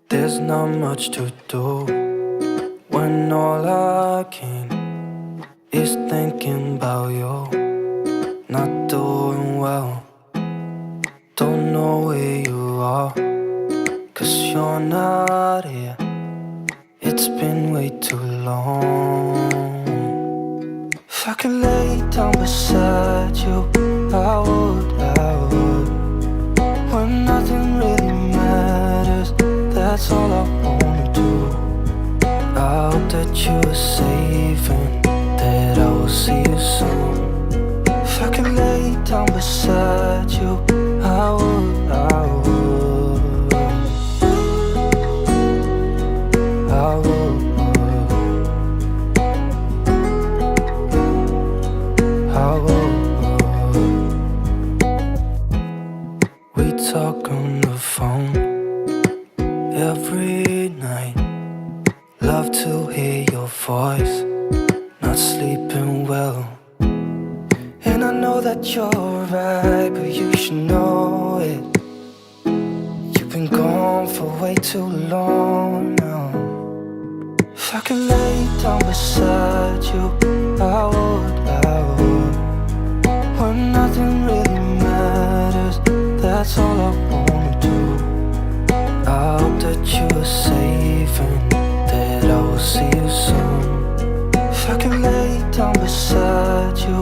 There's not much to do when all I can is thinking about you. Not doing well, don't know where you are, 'cause you're not here. It's been way too long. If I could lay down beside you, I would, when nothing really matters. That's all I wanna do. I hope that you are safe and that I will see you soon. If I could lay down beside you, I would, I would, I would, I would. We talk on the phone every night. Love to hear your voice. Not sleeping well, and I know that you're right, but you should know it. You've been gone for way too long now. If I could lay down beside you, I would, when nothing really matters. That's all I wanna do. I hope that you are safe and that I will see you soon. If I can lay down beside you,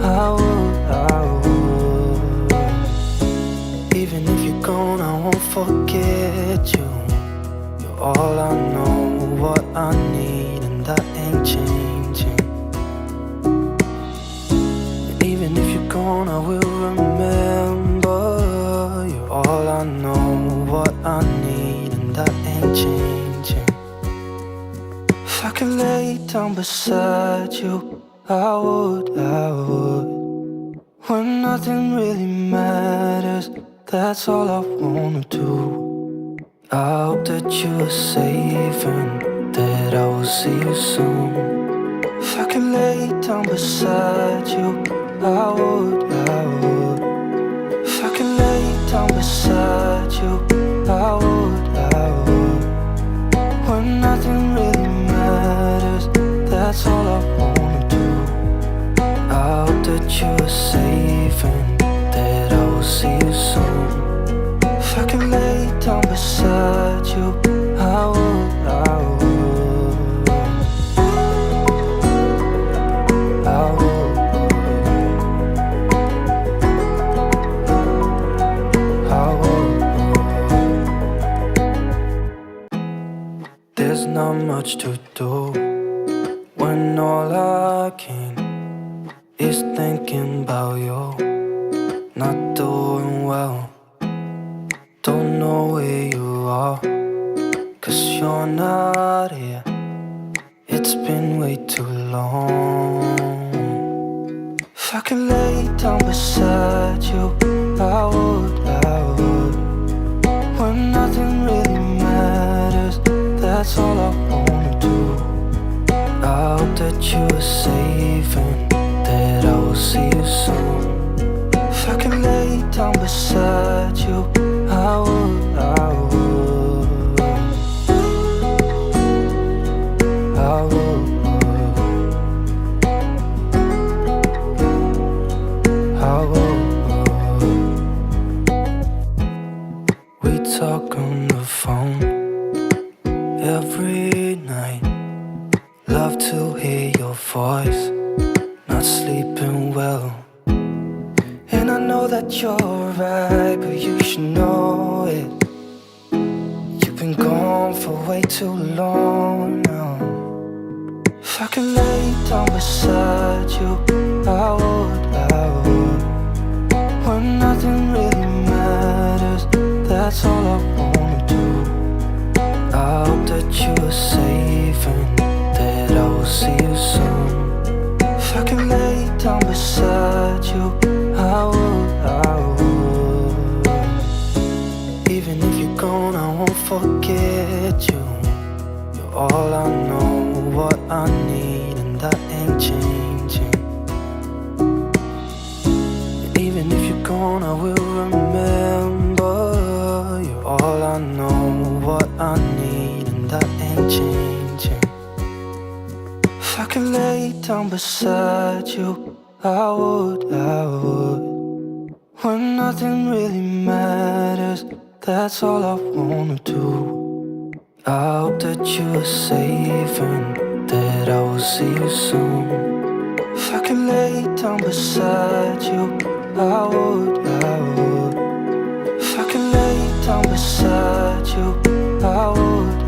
I would, I would. Even if you're gone, I won't forget you. You're all I know, what I need, and that ain't changing. And even if you're gone, I will remember. You're all I know, what I need, and that ain't changing. If I could lay down beside you, I would, when nothing really matters. That's all I wanna do. I hope that you are safe and that I will see you soon. If I could lay down beside you, I would, if I could lay down beside you, I would, when nothing really matters. That's all I wanna do. I hope that you are safe and that I will see you soon. If I could lay down beside you, I would, I would, I would, I would. There's not much to do when all I can is thinking about you. Not doing well, don't know where you are, 'cause you're not here. It's been way too long. If I could lay down beside you, I would, when nothing really matters. That's all I wanna do. I hope that you are safe and that I will see you soon. If I could lay down beside you, I would, I would, I would, I would. We talk on the phone every night. Love to hear your voice. Not sleeping well, and I know that you're right, but you should know it. You've been gone for way too long now. If I could lay down beside you, I would, when nothing really matters. That's all I wanna do. I hope that you are safe and that I will see you soon. If I could lay down beside you, I would, I would. Even if you're gone, I won't forget you. You're all I know, what I need, and that ain't changing. And even if you're gone, I will remember. You're all I know, what I need. changing. If I could lay down beside you, I would. When nothing really matters, that's all I wanna do. I hope that you are safe and that I will see you soon. If I could lay down beside you, I would. If I could lay down beside you, I would.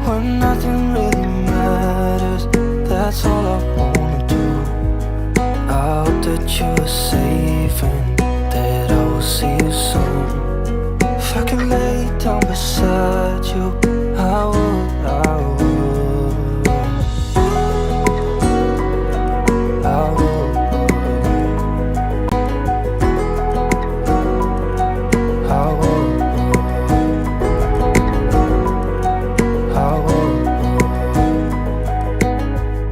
When nothing really matters, that's all I wanna do. I hope that you are safe and that I will see you soon. If I could lay down beside you,